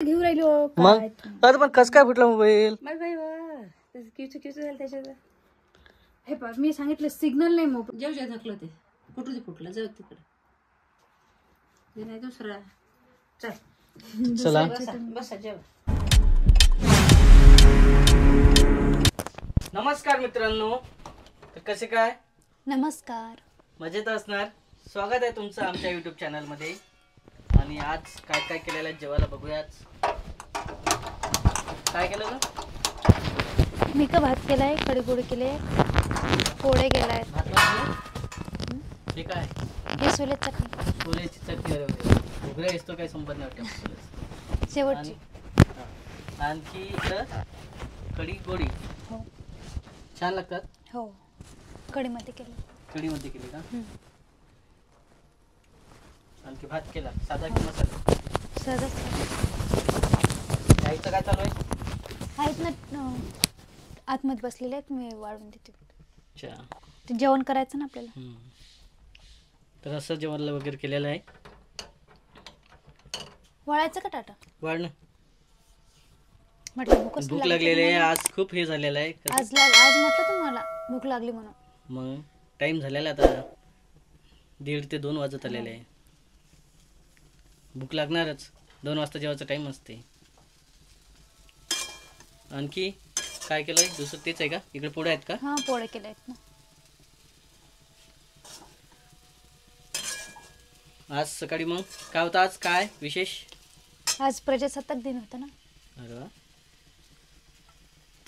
घेऊन राहिलो मग अरे पण कस काय फुटला मोबाईल? झालं त्याच्यात. हे पा मी सांगितलं सिग्नल नाही मोबाईल. जेव धकलं ते कुठं ते फुटलं जाऊ तिकडे. ते नाही दुसरा. चल चला बसा जेव. नमस्कार मित्रांनो, तर कसे काय? नमस्कार. मजेत असणार. स्वागत आहे तुमचं आमच्या युट्यूब चॅनल मध्ये. आणि आज काय काय केलेलं आहे जेवायला बघूयाच. काय केलं ग? मी का भात केलाय, कढी केले, पोळे केलाय. हे काय? हे सोल्याची चटणी. सोल्याची चटणी वगैरे असतो काही संबंध नाही वाटतं. शेवटची. आणखी इकडं कढी गोडी. हो छान लागतात. हो कढीमध्ये केलं. कढीमध्ये केली का? आणखी भात केला साधा की मसाला? सहजच. यायचं काय चालू आहे? आहेत ना आतमध्ये बसलेले आहेत, मी वाढून देते. अच्छा, ते जेवण करायचं ना आपल्याला. तर असं जेवण वगैरे केलेलं आहे. वळायचं का टाटा? वाढणं म्हटलं भूक लागलेली आहे. आज खूप हे झालेलं आहे. आज म्हटलं तुम्हाला भूक लागली म्हणून. मग टाइम झालेला आता 1:30 ते 2 वाजत आलेले आहे. भूक लागणारच. 2 वाजता जेवायचा टाइम असते. आणखी काय केलंय दुसरं तेच आहे का? इकडे पोळे आहेत का? हा पोळे केले आहेत ना. आज सकाळी मग काय होतं? आज काय विशेष? आज प्रजासत्ताक दिन होता ना. अरे वा.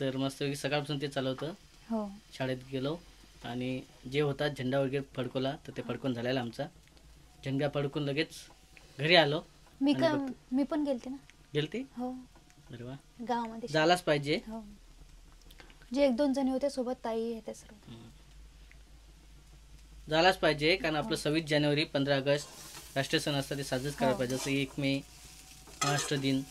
तर मस्त सकाळपासून ते चालू होतं. हो शाळेत गेलो आणि जे होता झेंडा वगैरे फडकवला, तर ते फडकून झालेला आमचा. झेंडा फडकून लगेच घरी आलो. मी पण गेलते ना. गेलती? हो. अरे वा. गावामध्ये झालाच पाहिजे. हो. जे 1-2 जणी होते सोबत, ताई होते सर्व. झालाच पाहिजे, कारण आपलं 26 जानेवारी 15 ऑगस्ट राष्ट्रीय सण असतात, ते साजरेच करायला पाहिजे. जसं 1 मे महाराष्ट्र दिन.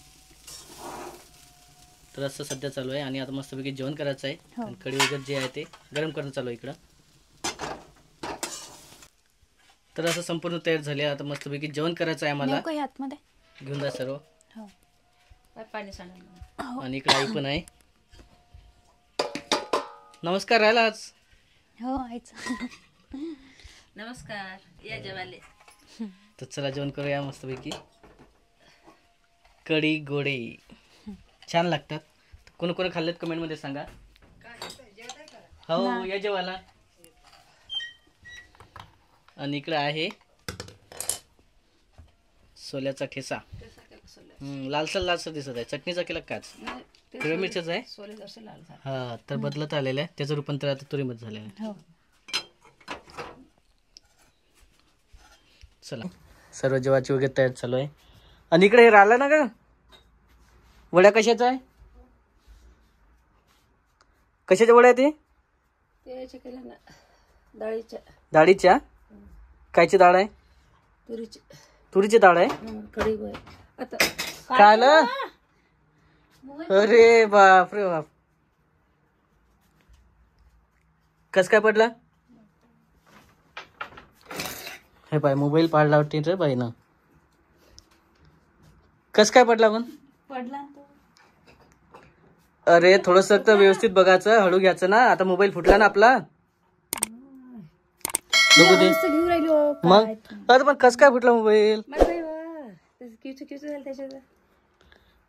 तर असं सध्या चालू आहे. आणि आता मस्तपैकी जेवण करायचं आहे. आणि कढी वगैरे जे आहे ते गरम करणं चालू आहे इकडं. तर असं संपूर्ण तयार झाले. आता मस्तपैकी जेवण करायचं आहे आम्हाला. आतमध्ये घेऊन जा सर्व. पाणी सांडलं. आणि इकडे आई पण आहे. नमस्कार राहिला आज. हो आईचं. नमस्कार या जेवाले. तर चला जेवण करूया मस्तपैकी. कढी गोडे छान लागतात. कोण कोण खाल्लेत कमेंट मध्ये सांगा. हो या जेवायला. आणि इकडे आहे सोल्याचा ठेसा. लालसर दिसत आहे. चटणीचा केला काच? हिरव्या मिरच्याचा आहे. हा, तर बदलत आलेलं आहे. त्याचं रूपांतर आता तुरीमध्ये झालेलं आहे. चला सर्व जेवाची वगैरे तयार चालू आहे. आणि इकडे हे राहिला ना का वड्या? कशाचा आहे? कशाच्या वड्या ते? डाळीच्या. कायची डाळ आहे? तुरीची डाळ आहे. काय आलं? अरे बाप रे बाप. कस काय पडला? हे पाय मोबाईल पाडला वाटते रे बाई ना. कस काय पडला पण? अरे थोडस तर व्यवस्थित बघायचं, हळू घ्यायचं ना. आता मोबाईल फुटला ना आपला. घेऊन राहिलो. मग अरे पण कस काय फुटला मोबाईल? झालं त्याच्यात.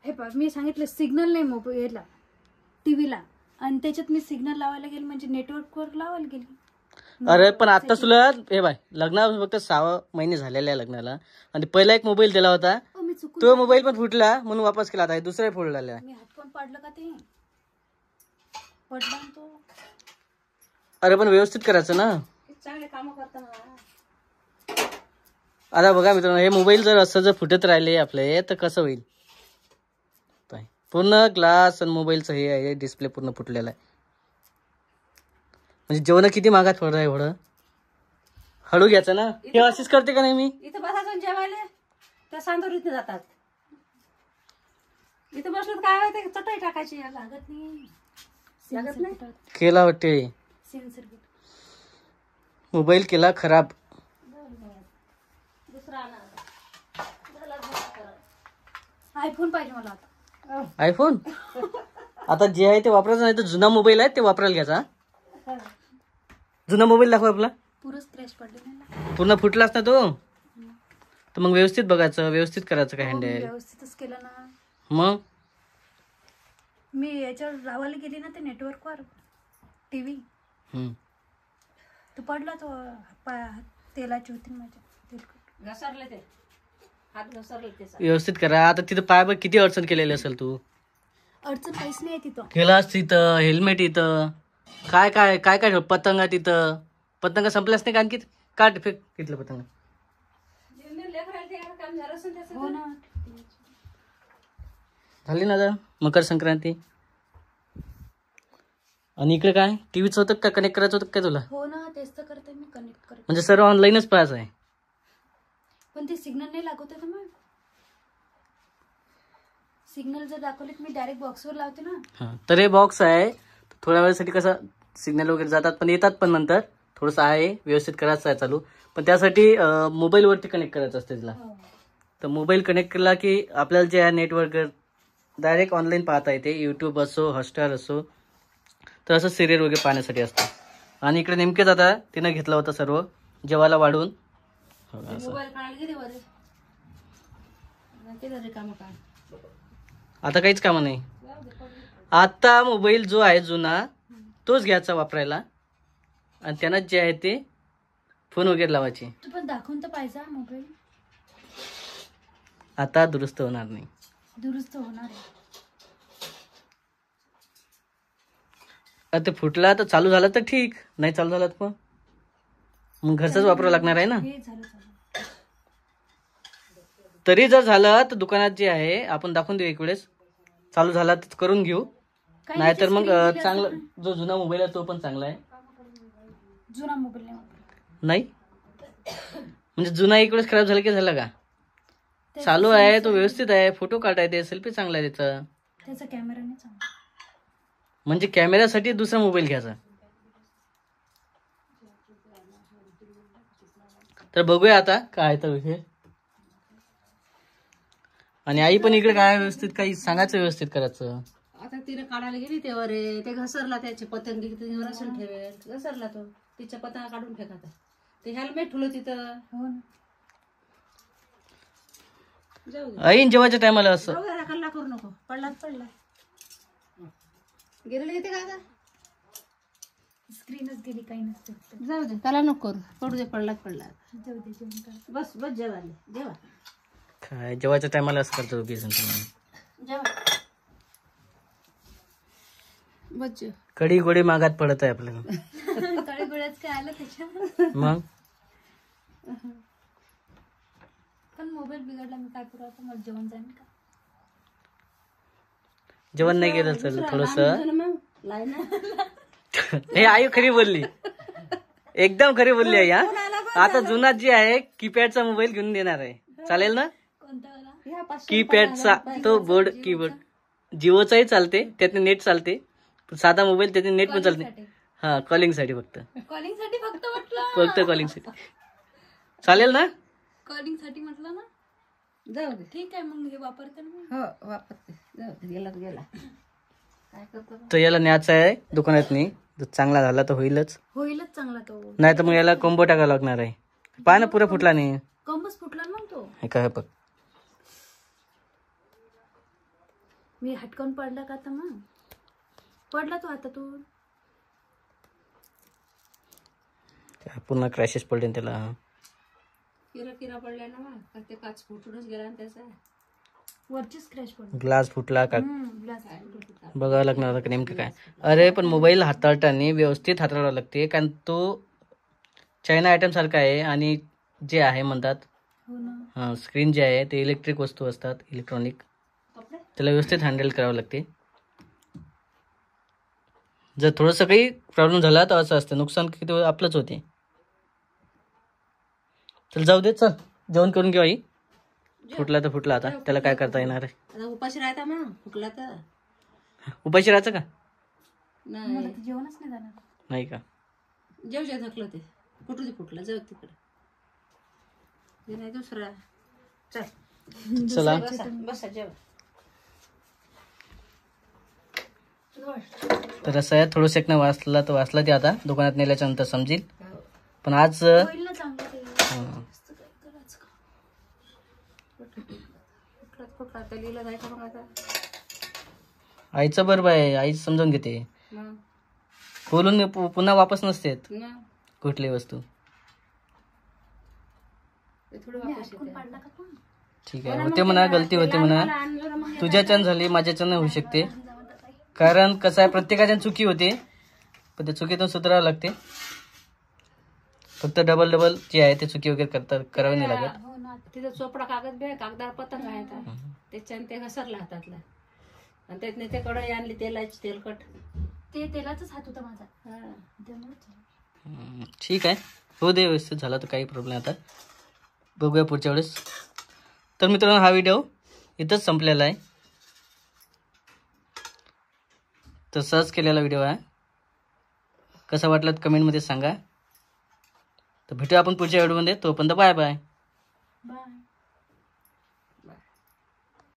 हे पा मी सांगितलं सिग्नल नाही मोबाईलला, टीव्हीला. आणि त्याच्यात मी सिग्नल लावायला गेले म्हणजे नेटवर्कवर लावायला गेली. अरे पण आता तुला हे बाय लग्नाला फक्त 6 महिने झालेले आहे लग्नाला. आणि पहिला एक मोबाईल दिला होता, तो मोबाईल पण फुटला म्हणून वापस केला. आता दुसरा फुटलेला आहे. मी हात पण पाडलं का ते? पडला तो. अरे पण व्यवस्थित करायचं ना. चांगले काम करताना. आता बघा मित्रांनो, हे मोबाईल जर असं जर फुटत राहिले आपले तर कसं होईल? पूर्ण ग्लास आणि मोबाईलचं हे आहे, डिस्प्ले पूर्ण फुटलेला आहे. म्हणजे जेवण किती महागात पडत आहे. एवढं हळू घ्यायचं ना. हे अशीच करते का नाही मी? इथं बसायचं जेवायला, त्या सांदूर इथे जातात. इथं बसलं काय होते? चटई टाकायची. लागत नाही. केला वाटते मोबाईल, केला खराब. दुसरा आयफोन पाहिजे मला आता. आयफोन आता जे आहे ते वापरायचं, नाही तर जुना मोबाईल आहे ते वापरायला घ्यायचा. जुना मोबाईल दाखव आपला. पुरं स्क्रॅच पडले. पूर्ण फुटलाच ना तो, तर मग व्यवस्थित बघायचं, व्यवस्थित करायचं काय हँडल. व्यवस्थितच केलं ना. मग मी याच्यावर लावायला गेली ना ते नेटवर्कवर टीव्ही, तो पडला. तो तेलाची होती माझ्या, तेलकट घसरले ते हात घसरले ते. व्यवस्थित करा. आता तिथं पाय बघ किती अडचण केलेली असेल तू. अडचण काहीच नाही तिथं. ग्लास तिथं, हेल्मेट इथं, काय काय काय काय पतंग तिथं. पतंग संपल्याच नाही का आणखी. काट फेक तिथलं पतंग. हो ना. झाली ना आता मकर संक्रांती. आणि इकडे काय टीव्हीचं होतं का कनेक्ट करायचं होतं काय तुला. हो ना, तेच तर करते मी, कनेक्ट करते. म्हणजे सर्व ऑनलाईनच पाहायचं आहे. पण ते सिग्नल नाही लागत आहे ना. मग सिग्नल जर दाखवले मी डायरेक्ट बॉक्सवर लावते ना. हां, तर हे बॉक्स आहे. थोड्या वेळासाठी कसं सिग्नल वगैरे जातात, पण येतात पण नंतर. थोडंसं आहे व्यवस्थित करायचं आहे चालू. पण त्यासाठी मोबाईलवरती कनेक्ट करायचं असते तिला. तर मोबाईल कनेक्ट केला की आपल्याला जे आहे नेटवर्क डायरेक्ट ऑनलाईन पाहता येते. यूट्यूब असो, हॉटस्टार असो, तर असं सिरियल वगैरे पाहण्यासाठी असतं. आणि इकडे नेमकेच आता तिनं घेतला होता सर्व जेवायला वाढून. आता काहीच कामं नाही. आता मोबाईल जो आहे जुना तोच घ्यायचा वापरायला, आणि त्यांनाच जे आहे ते फोन वगैरे लावायचे. तू पण दाखवून तर पाहिजे मोबाईल. आता दुरुस्त होणार नाही. दुरुस्त होणार आहे. आता ते फुटला तर चालू झाला तर ठीक, नाही चालू झाला तर मग घरचाच वापरावं लागणार आहे ना. हे झालं झालं. तरी जर झालं तर दुकानात जे आहे आपण दाखवून देऊ एक वेळेस. चालू झाला तर करून घेऊ, नाहीतर मग चांगला जो जुना मोबाईल आहे तो पण चांगला आहे. जुना मोबाईल नाही म्हणजे जुना एक वेळेस खराब झाला की झाला का. चालू आहे तो व्यवस्थित आहे, फोटो काढायचे, सेल्फी चांगला आहे त्याचा. त्याचा कॅमेरा नाही चांगला. म्हणजे कॅमेऱ्यासाठी दुसरा मोबाईल घ्यायचा. तर बघूया आता काय तर विषय. आणि आई पण इकडे काय व्यवस्थित काही सांगायचं, व्यवस्थित करायचं. आता तिने काढायला गेली तेव्हा रे ते घसरला. त्याचे पतंग रसून ठेवेल, घसरला तो. तिच्या पतंगा काढून फेकायचा. ते हेल्मेट ठेवलं तिथं. हो ना. जाऊ दे, ऐन जेवायच्या टायमाला असं जाऊ दे, कल्ला करू नको. पडला पडला गेलेले येते का आता. स्क्रीनच गेली, काही नसतं. जाऊ दे, त्याला नको करू. पडू दे, पडला पडला. जाऊ दे, जेवण कर. बस बस जेवायला जेवा. काय जेवायच्या टायमाला असं करतो की जेवा बस जेव. कडी गोडी मागात पडत आहे आपल्याला. तळे गुळ्याच काय आलं त्याच्यात. मग पण मोबाईल बिघडला, मी काय करू आता. मला जेवण जाईल का. जेवण नाही केलं चल थोडस. मग लाई ना. हे आई खरी बोलली, एकदम खरी बोलली आई. हा आता जुना जे आहे कीपॅडचा मोबाईल घेऊन देणार आहे, चालेल ना. कोणता वाला. कीपॅडचा तो बोर्ड कीबोर्ड जिओचाही चालते, त्यातने नेट चालते. साधा मोबाईल त्यातने नेट पण चालते. हा कॉलिंग साठी फक्त. कॉलिंग साठी फक्त म्हटलं. फक्त कॉलिंग साठी चालेल ना. कॉलिंग साठी म्हटलं ना. जाऊ दे, ठीक आहे मग हे वापरते ना. हो वापरते. जाऊ दे, गेला तर गेला. काय करतो. तर याला न्यायचा आहे दुकानात नाही. चांगला झाला तर होईलच, होईलच चांगला तो. नाही तर मग याला कोंबो टाकावं लागणार आहे. पाय ना पुरा फुटला नाही. कंबच फुटला ना तो. हे काय बघ. मी हटकून पडला का आता. मग पडला तो आता तू. पूर्ण क्रॅशेस पडले ना त्याला. किरा किरा पडलाय ना. मग ते काच फुटूनच गेला ना त्याचा. वरची स्क्रॅच पडला. ग्लास फुटला का ग्लास. बघावं लागणार आता नेमकं काय. अरे पण मोबाईल हाताळताना व्यवस्थित हाताळावं लागते, कारण तो चायना आयटम सारखा आहे. आणि जे आहे म्हणतात हो ना. हां स्क्रीन जे आहे ते इलेक्ट्रिक वस्तू असतात, इलेक्ट्रॉनिक. त्याला व्यवस्थित हँडल करावं लागते. जर थोडंसं काही प्रॉब्लेम झाला तर असं असतं, नुकसान किती आपलंच होते. चल जाऊ दे, चल जेवण करून घेऊ आई. फुटला तर फुटला, आता त्याला काय करता येणार आहे. आता उपाशी राहता मग फुटला तर. उपाशी राहायचं का. नाही मला तर जेवणच नाही जाणार. नाही का. जेव जे थकलं ते फुटू दे. फुटला जाऊ तिकडे. ते नाही दुसरा. चल चला बसा जेवा. तर असं आहे, थोडं सेकणं वाचला तर वाचला ते आता दुकानात नेल्याच्या नंतर समजेल. पण आज होईल ना चांगलं ते. हा. जास्त काय करायचं का? कुठला आता लिहिलं जायचं मग आता आईचं बरोबर आहे, आई समजून घेते. मग बोलून पुन्हा वापस नसते मग कुठली वस्तू. ते थोडं मी वापस हटकून येते. पाडला का पण? ठीक आहे, होते म्हणा, गलती होते म्हणा. तुझ्याच्यानं झाली, माझ्याच्यानं होऊ शकते. कारण कसं आहे, प्रत्येकाच्या चुकी होते, पण त्या चुकीतून सुधारावं लागते. फक्त डबल जे आहे ते चुकी वगैरे करावी नाही लागत. हो ना. तिथं चोपडा कागद बे कागदावर पतंग आहे त्याच्याने ते घसरला हातातला आणि त्यातने ते कढई आणली तेलाची तेलकट. ते तेलाचाच हात होता माझा. हा. त्यामुळेच झालं. ठीक आहे, हो दे, व्यवस्थित झाला तर काही प्रॉब्लेम. आता बघूया पुढच्या वेळेस. तर मित्रांनो, हा व्हिडिओ इथंच संपलेला आहे. तर सर्च केलेला व्हिडिओ आहे. कसा वाटला कमेंटमध्ये सांगा. तर भेटूया आपण पुढच्या व्हिडिओमध्ये. तोपर्यंत बाय बाय. बाय.